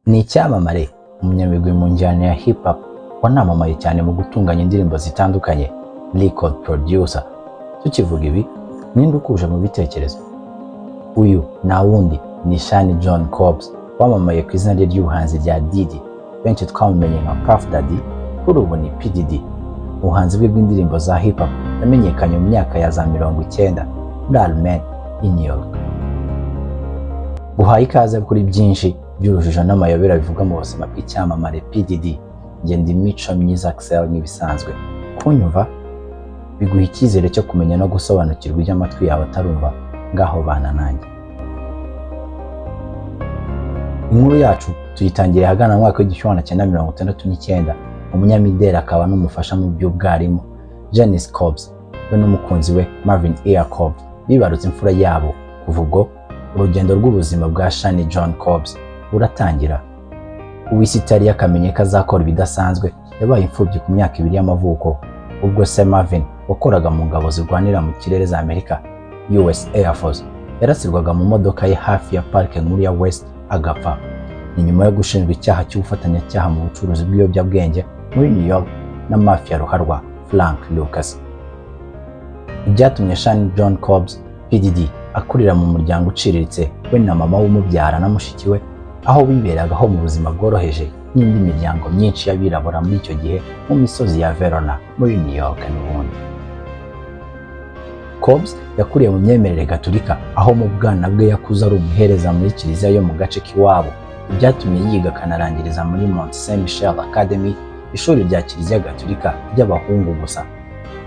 Ni icyamamare, umunyabigwi mu njyana ya hip hop wanamamaye cyane mu gutunganya indirimbo zitandukanye, record producer. Tukivuga ibi, ninde ukuje mu bitekerezo? Uyu nta wundi ni Shani John Cobbs, wamamaye ku izina rye ry'ubuhanzi rya Diddy, benshi twamumenye nka Puff Daddy, kuri ubu ni P Diddy. Ubuhanzi bwe bw'indirimbo za hip hop yamenyekanye mu myaka ya za 90 muri Allemagne i New York. Guhaye ikaze kuri byinshi by'urujijo n'amayobera bivuga mu buzima bw'icyamamare P Diddy. Njye ndi Mico Myiza Axel nk'ibisanzwe. Kunyumva biguha icyizere cyo kumenya no gusobanukirwa ibyo amatwi yawe atarumva, ngaho bana nanjye. Inkuru yacu tuyitangiye hagana mu mwaka w'igihumbi kimwe magana cyenda 1969. Umunyamideli akaba n'umufasha mu by'ubwarimu Janice Cobbs we n'umukunzi we Marvin Ear Cobbs bibarutse imfura yabo. Kuva ubwo urugendo rw'ubuzima bwa Shani John Cobbs uratangira. Uw'isi itari yakamenye ko azakora ibidasanzwe yabaye imfubyi ku myaka 2 y'amavuko, ubwo se Marvin wakoraga mu ngabo zirwanira mu kirere za Amerika US Air Force yarasirwaga mu modoka ye hafi ya parike nkuru ya West agapfa. Ni nyuma yo gushinjwa icyaha cy'ubufatanyacyaha mu bucuruzi bw'ibiyobyabwenge muri New York na mafia ruharwa Frank Lucas. Ibyatumye Shani John Cobbs P Diddy akurira mu muryango uciriritse we na mama w'umubyara na mushiki we, aho biberagaho mu buzima bworoheje n'indi miryango myinshi y'abirabura muri icyo gihe mu misozi ya Verona muri New York n'ubundi. Cobbs yakuriye mu myemerere gatolika, aho mu bwana bwe yakuze ari umuhereza muri kiliziya yo mu gace k'iwabo. Ibyatumye yiga akanarangiriza muri Mont Saint Michel Academy, ishuri rya kiliziya gatolika ry'abahungu gusa.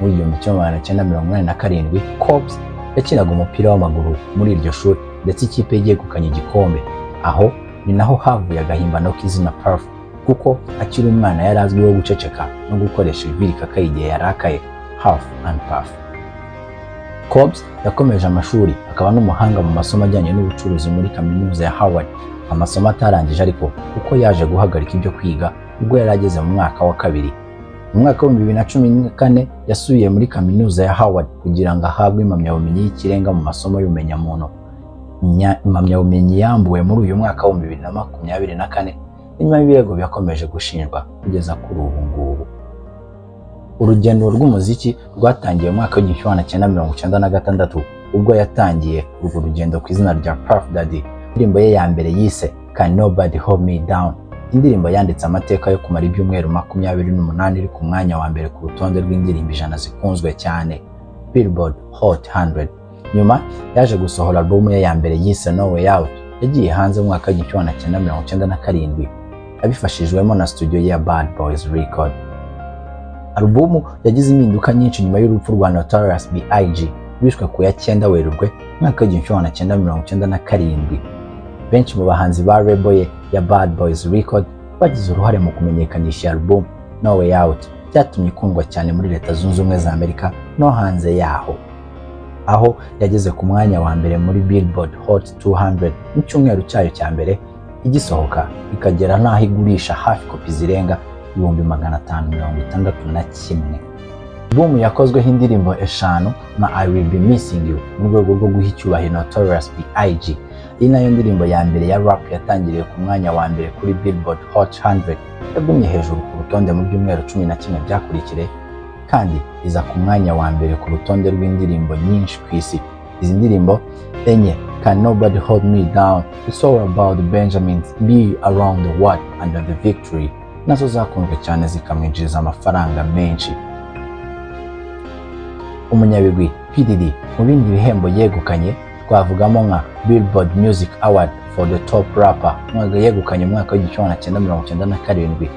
Muri 1987 Cobbs yakinaga umupira w'amaguru muri iryo shuri, ndetse ikipe yegukanye igikombe. Aho ni naho havuye agahimbano k'izina Puff, kuko akiri umwana yari azwiho guceceka no gukoresha ijwi rikakaye igihe yarakaye, Huff and Puff. Cobbs yakomeje amashuri akaba n'umuhanga mu masomo ajyanye n'ubucuruzi muri kaminuza ya Howard, amasomo atarangije ariko kuko yaje guhagarika ibyo kwiga ubwo yari ageze mu mwaka wa 2. Mu mwaka wa 2014 yasubiye muri kaminuza ya Howard kugira ngo ahabwe impamyabumenyi y'ikirenga mu masomo y'ubumenyamuntu. Impamyabumenyi yambuwe muri uyu mwaka wa 2024 nyuma y'ibirego byakomeje gushinjwa kugeza kuri ubu ngubu. Urugendo rw'umuziki rwatangiye mu mwaka w'igihumbi kimwe magana cyenda 1996 ubwo yatangiye urwo rugendo ku izina rya Puff Daddy. Indirimbo ye ya mbere yise Can Nobody Hold Me Down, indirimbo yanditse amateka yo kumara ibyumweru 28 iri ku mwanya wa mbere ku rutonde rw'indirimbo 100 zikunzwe cyane Billboard Hot 100. Nyuma yaje gusohora album ye ya mbere yise No Way Out, yagiye hanze mu mwaka w'igihumbi kimwe magana cyenda 97 abifashijwemo na studio ya Bad Boys Record. Album yagize impinduka nyinshi nyuma y'urupfu rwa Notorious B.I.G. wishwe ku ya 9 Werurwe mwaka w'igihumbi kimwe magana cyenda 97. Benshi mu bahanzi ba label ye ya Bad Boys Record bagize uruhare mu kumenyekanisha album No Way Out, byatumye ikundwa cyane muri Leta Zunze Ubumwe za Amerika no hanze yaho, aho yageze ku mwanya wa mbere muri Billboard Hot 200 mu cyumweru cyayo cya mbere igisohoka, ikagera naho igurisha hafi kopi zirenga 561. Album yakozweho indirimbo 5 na I Will Be Missing You mu rwego rwo guha icyubahiro Notorious B.I.G. Iyi nayo ndirimbo ya mbere ya rap yatangiriye ku mwanya wa mbere kuri Billboard Hot 100, yagumye hejuru ku rutonde mu byumweru 11 byakurikire, kandi iza ku mwanya wa mbere ku rutonde rw'indirimbo nyinshi ku isi. Izi ndirimbo enye, Can Nobody Hold Me Down, It's All About the Benjamins, Be Around the World and The Victory, nazo zakunzwe cyane zikamwinjiriza amafaranga menshi. Umunyabigwi P Diddy mu bindi bihembo yegukanye twavugamo nka Billboard Music Award for the Top Rapper yegukanye mu mwaka w'igihumbi kimwe magana cyenda 97,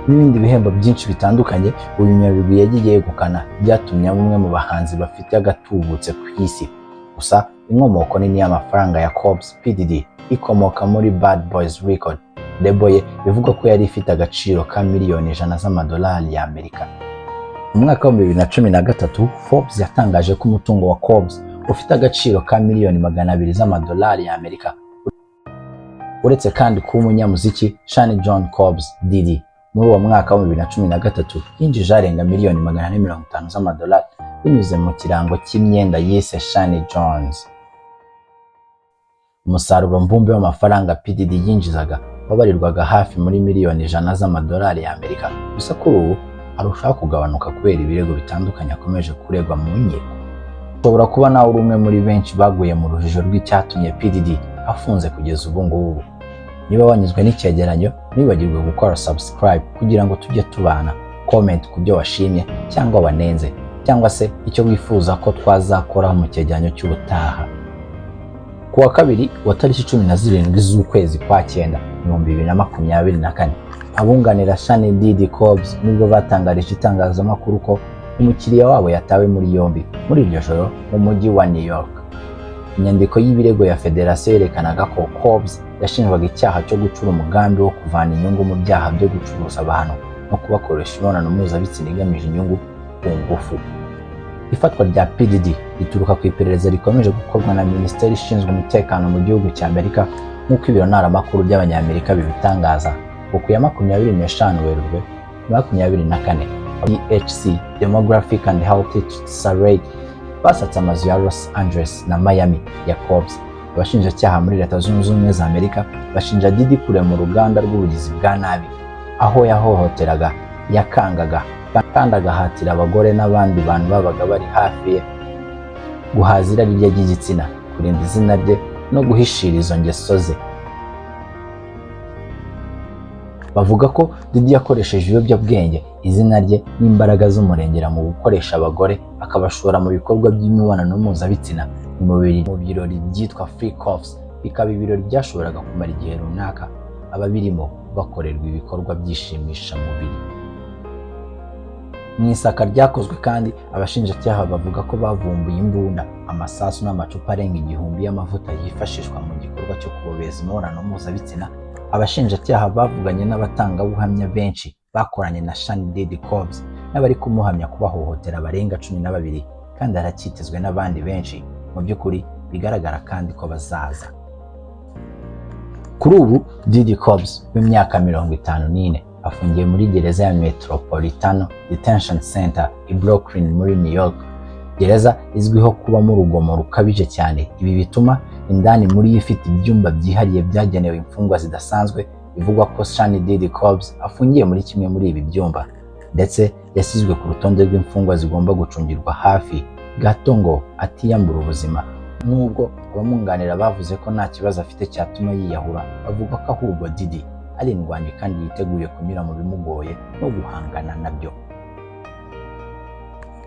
n'ibindi bihembo byinshi bitandukanye uyu munyabigwi yagiye yegukana, byatumye umwe mu bahanzi bafite agatubutse ku isi. Gusa inkomoko nini y'amafaranga ya Cobbs P Diddy ikomoka muri Bad Boys Record. Label ye bivuga ko yari ifite agaciro ka miliyoni 100 z'amadolari ya Amerika. Mu mwaka wa 2013 Forbes yatangaje ko umutungo wa Cobbs ufite agaciro ka miliyoni 200 z'amadolari ya Amerika. Uretse kandi kuba umunyamuziki, Shani John Cobbs Diddy muri uwo mwaka wa 2013 yinjije arenga miliyoni 450 z'amadolari binyuze mu kirango cy'imyenda yise Shani Jones. Umusaruro mbumbe w'amafaranga P Diddy yinjizaga wabarirwaga hafi muri miliyoni 100 z'amadolari y'Amerika. Gusa kuri ubu arushaho kugabanuka kubera ibirego bitandukanye akomeje kuregwa mu nkiko. Ushobora kuba nawe uri umwe muri benshi baguye mu rujijo rw'icyatumye P Diddy afunze kugeza ubu ngubu. Niba wanyuzwe n'icyegeranyo, ntiwibagirwe gukora subscribe kugira ngo tujye tubana, comment ku byo washimye cyangwa wanenze, cyangwa se icyo wifuza ko twazakoraho mu cyegeranyo cy'ubutaha. Ku wa kabiri wa tariki 17 z'ukwezi kwa 9 2024, abunganira Shani Diddy Cobbs nibwo batangarije itangazamakuru ko umukiriya wabo yatawe muri yombi muri iryo joro mu mujyi wa New York. Inyandiko y'ibirego ya federasiyo yerekanaga ko Cobbs yashinjwaga icyaha cyo gucura umugambi wo kuvana inyungu mu byaha byo gucuruza abantu no kubakoresha imibonano mpuzabitsina igamije inyungu ku ngufu. Ifatwa rya P Diddy rituruka ku iperereza rikomeje gukorwa na Minisiteri ishinzwe umutekano mu gihugu cya Amerika, nk'uko ibiro ntaramakuru by'Abanyamerika bibitangaza. Ku ya 25 Werurwe 2024, DHC Demographic and Health Survey basatse amazu ya Los Angeles na Miami ya Cobbs. Abashinjacyaha muri Leta Zunze Ubumwe za Amerika bashinja Diddy kurema uruganda rw'ubugizi bwa nabi, aho yahohoteraga, yakangaga kandi agahatira abagore n'abandi bantu babaga bari hafi ye guhaza irari rye ry'igitsina, kurinda izina rye no guhishira izo ngeso ze. Bavuga ko Diddy yakoresheje ibiyobyabwenge, izina rye n'imbaraga z'umurengera mu gukoresha abagore akabashora mu bikorwa by'imibonano mpuzabitsina mu birori byitwa freak offs, bikaba ibirori byashoboraga kumara igihe runaka ababirimo bakorerwa ibikorwa byishimisha mubiri. Mu isaka ryakozwe kandi, abashinjacyaha bavuga ko bavumbuye imbunda, amasasu n'amacupa arenga 1000 y'amavuta yifashishwa mu gikorwa cyo kubobeza imibonano mpuzabitsina. Abashinjacyaha bavuganye n'abatangabuhamya benshi bakoranye na Shani Diddy Cobbs n'abari kumuhamya kubahohotera barenga 12, kandi aracyitezwe n'abandi benshi. Mu by'ukuri bigaragara kandi ko bazaza. Kuri ubu Diddy Cobbs w'imyaka 54 afungiye muri gereza ya Metropolitan Detention Center i Brooklyn muri New York. Gereza izwiho kubamo urugomo rukabije cyane. Ibi bituma indani muri ifite ibyumba byihariye byagenewe imfungwa zidasanzwe. Bivugwa ko Shani Diddy Cobbs afungiye muri kimwe muri ibi byumba, ndetse yashyizwe ku rutonde rw'imfungwa zigomba gucungirwa hafi gato ngo atiyambura ubuzima. Nubwo abamwunganira bavuze ko nta kibazo afite cyatuma yiyahura, bavuga ko ahubwo Diddy ari indwanyi kandi yiteguye kunyura mu bimugoye no guhangana nabyo.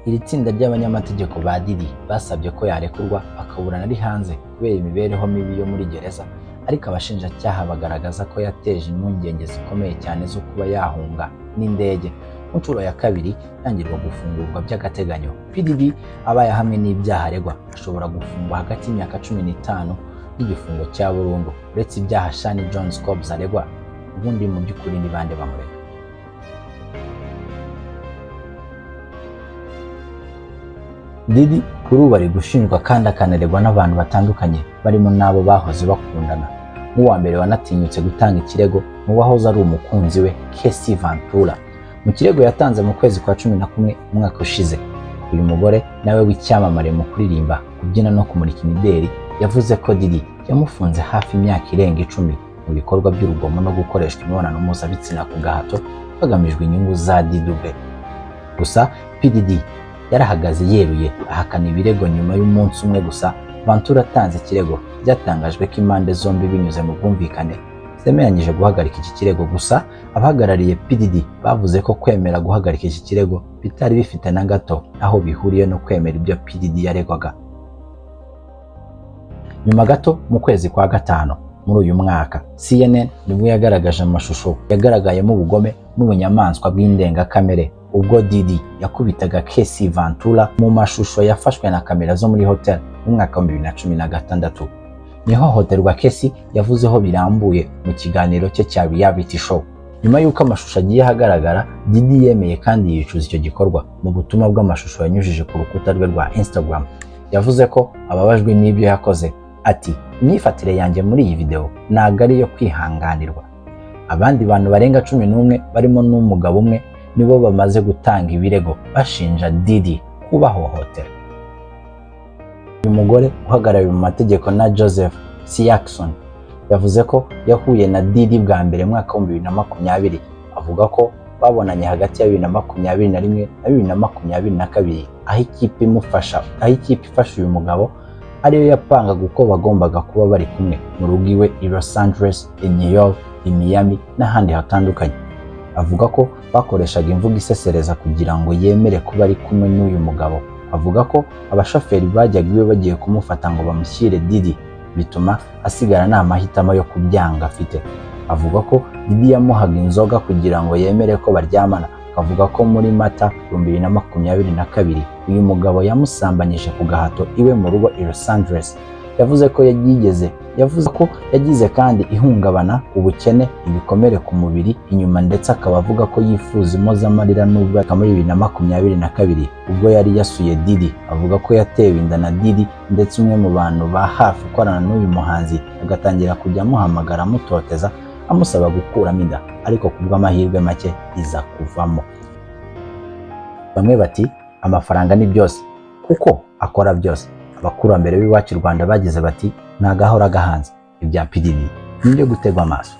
Iri tsinda ry'abanyamategeko ba Diddy basabye ko yarekurwa akaburana ari hanze kubera imibereho mibi yo muri gereza, ariko abashinjacyaha bagaragaza ko yateje impungenge zikomeye cyane zo kuba yahunga n'indege. Ku nshuro ya kabiri yangirwa gufungurwa by'agateganyo. P Diddy abaye hamwe n'ibyaha aregwa ashobora gufungwa hagati y'imyaka 15 n'igifungo cya burundu. Uretse ibyaha Shani Jones Cobbs aregwa, ubundi mu by'ukuri ni bande bamurega? Diddy kuri ubu ari gushinjwa kandi akanaregwa n'abantu batandukanye, barimo n'abo bahoze bakundana. Nk'uwa mbere wanatinyutse gutanga ikirego mu wahoze ari umukunzi we, Casey Ventura. Mu kirego yatanze mu kwezi kwa 11 umwaka ushize, uyu mugore nawe w'icyamamare mu kuririmba, kubyina no kumurika imideri, yavuze ko Diddy yamufunze hafi imyaka irenga 10 mu bikorwa by'urugomo no gukoreshwa imibonano mpuzabitsina ku gahato hagamijwe inyungu za Diddy ubwe. Gusa P Diddy yarahagaze yeruye ahakana ibirego. Nyuma y'umunsi umwe gusa Ventura atanze ikirego, byatangajwe ko impande zombi binyuze mu bwumvikane zemeranyije guhagarika iki kirego. Gusa abahagarariye P Diddy bavuze ko kwemera guhagarika iki kirego bitari bifite na gato aho bihuriye no kwemera ibyo P Diddy yaregwaga. Nyuma gato mu kwezi kwa 5 muri uyu mwaka, CNN nibwo yagaragaje amashusho yagaragayemo ubugome n'ubunyamaswa bw'indengakamere ubwo Diddy yakubitaga Casey Ventura mu mashusho yafashwe na kamera zo muri hotel mu mwaka wa 2016. Ihohoterwa Casey yavuzeho birambuye mu kiganiro cye cya reality show. Nyuma y'uko amashusho agiye hagaragara, Diddy yemeye kandi yicuza icyo gikorwa. Mu butumwa bw'amashusho yanyujije ku rukuta rwe rwa Instagram, yavuze ko ababajwe n'ibyo yakoze. Ati, imyifatire yanjye muri iyi video ntabwo ari iyo kwihanganirwa. Abandi bantu barenga 11 barimo n'umugabo umwe nibo bamaze gutanga ibirego bashinja Diddy kubahohotera. Uyu mugore uhagarariwe mu mategeko na Joseph Siakson yavuze ko yahuye na Diddy bwa mbere mu mwaka wa 2020. Avuga ko babonanye hagati ya 2021 na 2022 aho ikipe ifasha uyu mugabo ariyo yapangaga uko bagombaga kuba bari kumwe mu rugo iwe i Los Angeles, i New York, i Miami n'ahandi hatandukanye. Avuga ko bakoreshaga imvugo isesereza kugira ngo yemere kuba ari kumwe n'uyu mugabo. Avuga ko abashoferi bajyaga iwe bagiye kumufata ngo bamushyire Diddy, bituma asigara nta mahitamo yo kubyanga afite. Avuga ko Diddy yamuhaga inzoga kugira ngo yemere ko baryamana. Akavuga ko muri Mata 2022 uyu mugabo yamusambanyije ku gahato iwe mu rugo i Los Angeles. Yavuze ko yagize kandi ihungabana, ubukene, ibikomere ku mubiri inyuma, ndetse akaba avuga ko yifuza impozamarira nubwo muri 2022 ubwo yari yasuye Diddy. Avuga ko yatewe inda na Diddy, ndetse umwe mu bantu ba hafi ukorana n'uyu muhanzi agatangira kujya amuhamagara amutoteza amusaba gukuramo inda, ariko kubw'amahirwe make iza kuvamo. Bamwe bati amafaranga ni byose kuko akora byose. Abakurambere b'iwacu i Rwanda bagize bati ntagahora gahanze. Ibya PDD nibyo gutegwa amaso.